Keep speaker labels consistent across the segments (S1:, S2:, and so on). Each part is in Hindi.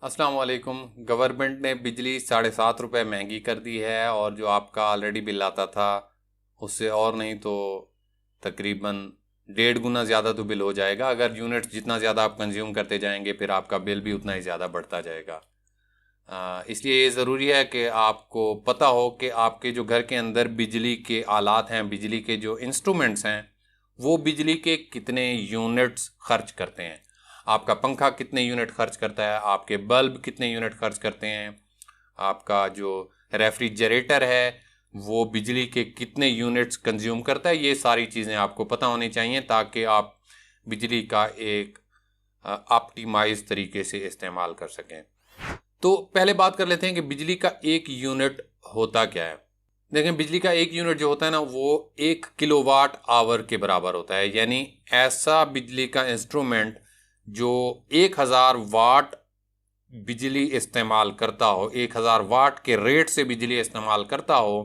S1: अस्सलाम वालेकुम। गवर्नमेंट ने बिजली 7.5 रुपये महंगी कर दी है और जो आपका ऑलरेडी बिल आता था उससे और नहीं तो तकरीबन 1.5 गुना ज़्यादा तो बिल हो जाएगा। अगर यूनिट्स जितना ज़्यादा आप कंज्यूम करते जाएंगे फिर आपका बिल भी उतना ही ज़्यादा बढ़ता जाएगा। इसलिए ये ज़रूरी है कि आपको पता हो कि आपके जो घर के अंदर बिजली के आलात हैं, बिजली के जो इंस्ट्रूमेंट्स हैं, वो बिजली के कितने यूनिट्स खर्च करते हैं। आपका पंखा कितने यूनिट खर्च करता है, आपके बल्ब कितने यूनिट खर्च करते हैं, आपका जो रेफ्रिजरेटर है वो बिजली के कितने यूनिट्स कंज्यूम करता है। ये सारी चीज़ें आपको पता होनी चाहिए ताकि आप बिजली का एक ऑप्टिमाइज तरीके से इस्तेमाल कर सकें। तो पहले बात कर लेते हैं कि बिजली का एक यूनिट होता क्या है। देखें, बिजली का एक यूनिट जो होता है ना वो 1 किलोवाट आवर के बराबर होता है। यानी ऐसा बिजली का इंस्ट्रूमेंट जो 1000 वाट बिजली इस्तेमाल करता हो, 1000 वाट के रेट से बिजली इस्तेमाल करता हो,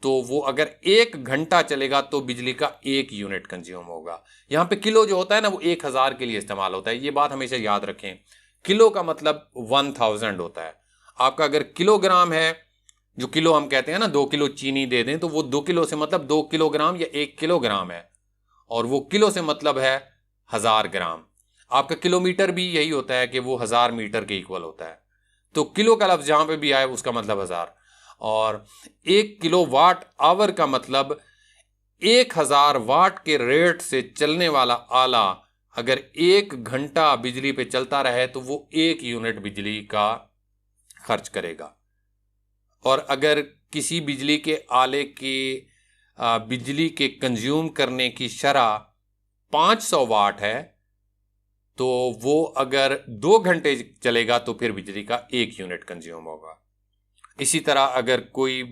S1: तो वो अगर 1 घंटा चलेगा तो बिजली का 1 यूनिट कंज्यूम होगा। यहाँ पे किलो जो होता है ना वो 1000 के लिए इस्तेमाल होता है। ये बात हमेशा याद रखें। किलो का मतलब 1000 होता है। आपका अगर किलोग्राम है, जो किलो हम कहते हैं ना, 2 किलो चीनी दे दें तो वो 2 किलो से मतलब 2 किलोग्राम या 1 किलोग्राम है, और वो किलो से मतलब है 1000 ग्राम। आपका किलोमीटर भी यही होता है कि वो 1000 मीटर के इक्वल होता है। तो किलो का लफ्ज जहां पे भी आए उसका मतलब 1000। और 1 किलोवाट आवर का मतलब 1000 वाट के रेट से चलने वाला आला अगर 1 घंटा बिजली पे चलता रहे तो वो 1 यूनिट बिजली का खर्च करेगा। और अगर किसी बिजली के आले के बिजली के कंज्यूम करने की शरह 500 वाट है तो वो अगर 2 घंटे चलेगा तो फिर बिजली का 1 यूनिट कंज्यूम होगा। इसी तरह अगर कोई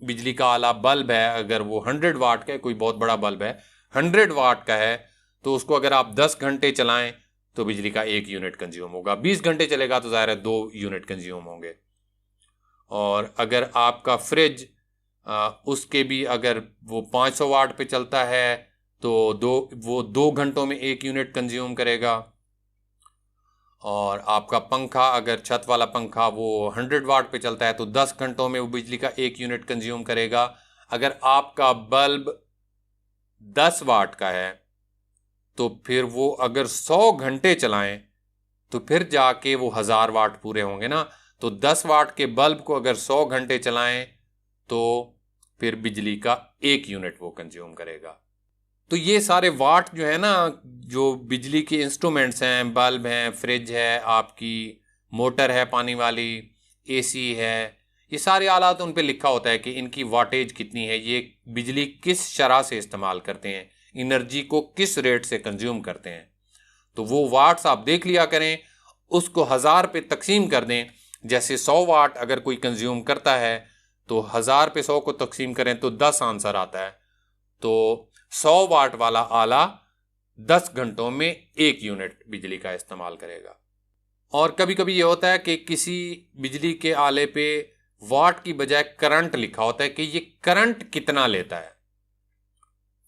S1: बिजली का आला बल्ब है, अगर वो 100 वाट का है, कोई बहुत बड़ा बल्ब है 100 वाट का है, तो उसको अगर आप 10 घंटे चलाएं तो बिजली का 1 यूनिट कंज्यूम होगा। 20 घंटे चलेगा तो ज़ाहिर है 2 यूनिट कंज्यूम होंगे। और अगर आपका फ्रिज उसके भी अगर वो 500 वाट पे चलता है तो वो 2 घंटों में 1 यूनिट कंज्यूम करेगा। और आपका पंखा अगर छत वाला पंखा वो 100 वाट पे चलता है तो 10 घंटों में वो बिजली का 1 यूनिट कंज्यूम करेगा। अगर आपका बल्ब 10 वाट का है तो फिर वो अगर 100 घंटे चलाएं तो फिर जाके वो 1000 वाट पूरे होंगे ना। तो 10 वाट के बल्ब को अगर 100 घंटे चलाएं तो फिर बिजली का 1 यूनिट वो कंज्यूम करेगा। तो ये सारे वाट जो है ना, जो बिजली के इंस्ट्रूमेंट्स हैं, बल्ब हैं, फ्रिज है, आपकी मोटर है पानी वाली, एसी है, ये सारे आलात उन पे लिखा होता है कि इनकी वाटेज कितनी है, ये बिजली किस शरह से इस्तेमाल करते हैं, एनर्जी को किस रेट से कंज्यूम करते हैं। तो वो वाट्स आप देख लिया करें, उसको 1000 पे तकसीम कर दें। जैसे 100 वाट अगर कोई कंज्यूम करता है तो 1000 पे 100 को तकसीम करें तो 10 आंसर आता है। तो 100 वाट वाला आला 10 घंटों में 1 यूनिट बिजली का इस्तेमाल करेगा। और कभी कभी ये होता है कि किसी बिजली के आले पे वाट की बजाय करंट लिखा होता है कि ये करंट कितना लेता है।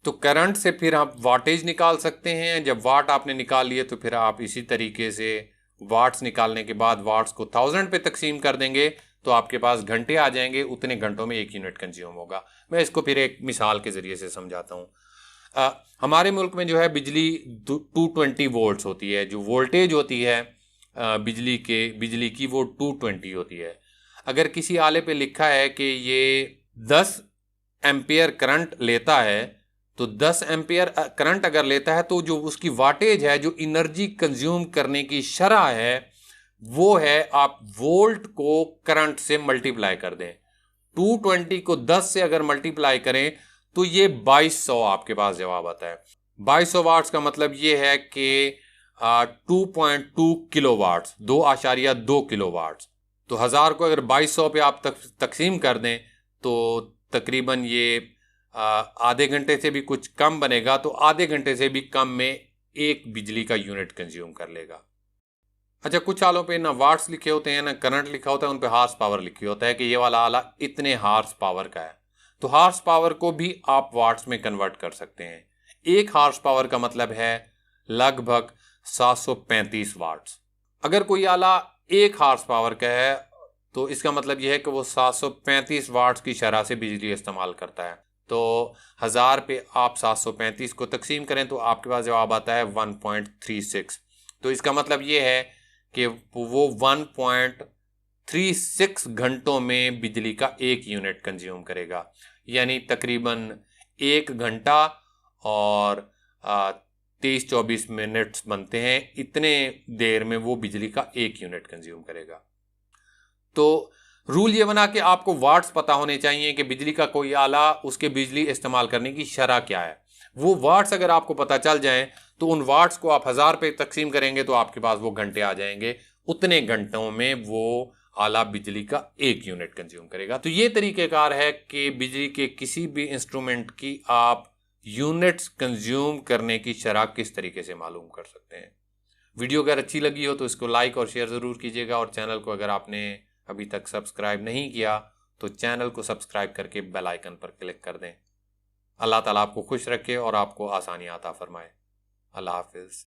S1: तो करंट से फिर आप वाटेज निकाल सकते हैं। जब वाट आपने निकाल लिए तो फिर आप इसी तरीके से वाट्स निकालने के बाद वाट्स को 1000 पे तकसीम कर देंगे तो आपके पास घंटे आ जाएंगे। उतने घंटों में 1 यूनिट कंज्यूम होगा। मैं इसको फिर एक मिसाल के ज़रिए से समझाता हूँ। हमारे मुल्क में जो है बिजली 220 वोल्ट्स होती है। जो वोल्टेज होती है बिजली की वो 220 होती है। अगर किसी आले पे लिखा है कि ये 10 एम्पियर करंट लेता है तो 10 एम्पियर करंट अगर लेता है तो जो उसकी वाटेज है, जो एनर्जी कंज्यूम करने की शरह है, वो है, आप वोल्ट को करंट से मल्टीप्लाई कर दें। 220 को 10 से अगर मल्टीप्लाई करें तो ये 2200 आपके पास जवाब आता है। 2200 वाट्स का मतलब ये है कि 2.2 किलो वाट्स, 2.2 किलो वाट्स। तो 1000 को अगर 2200 पे आप तकसीम कर दें तो तकरीबन ये आधे घंटे से भी कुछ कम बनेगा। तो आधे घंटे से भी कम में 1 बिजली का यूनिट कंज्यूम कर लेगा। अच्छा, कुछ आलों पे ना वाट्स लिखे होते हैं ना करंट लिखा होता है, उन पे हार्स पावर लिखी होता है कि ये वाला आला इतने हार्स पावर का है। तो हार्स पावर को भी आप वाट्स में कन्वर्ट कर सकते हैं। 1 हार्स पावर का मतलब है लगभग 735 वाट्स। अगर कोई आला 1 हार्स पावर का है तो इसका मतलब यह है कि वो 735 वाट्स की शरह से बिजली इस्तेमाल करता है। तो 1000 पे आप 735 को तकसीम करें तो आपके पास जवाब आता है 1.36। तो इसका मतलब ये है कि वो 1.36 घंटों में बिजली का 1 यूनिट कंज्यूम करेगा, यानी तकरीबन 1 घंटा और 23-24 मिनट्स बनते हैं, इतने देर में वो बिजली का 1 यूनिट कंज्यूम करेगा। तो रूल ये बना कि आपको वाट्स पता होने चाहिए कि बिजली का कोई आला उसके बिजली इस्तेमाल करने की शरह क्या है। वो वाट्स अगर आपको पता चल जाएं तो उन वाट्स को आप 1000 पे तकसीम करेंगे तो आपके पास वो घंटे आ जाएंगे, उतने घंटों में वो आला बिजली का 1 यूनिट कंज्यूम करेगा। तो ये तरीकेकार है कि बिजली के किसी भी इंस्ट्रूमेंट की आप यूनिट्स कंज्यूम करने की शरह किस तरीके से मालूम कर सकते हैं। वीडियो अगर अच्छी लगी हो तो इसको लाइक और शेयर ज़रूर कीजिएगा, और चैनल को अगर आपने अभी तक सब्सक्राइब नहीं किया तो चैनल को सब्सक्राइब करके बेल आइकन पर क्लिक कर दें। अल्लाह ताला आपको खुश रखे और आपको आसानी अता फरमाए। अल्लाह हाफिज़।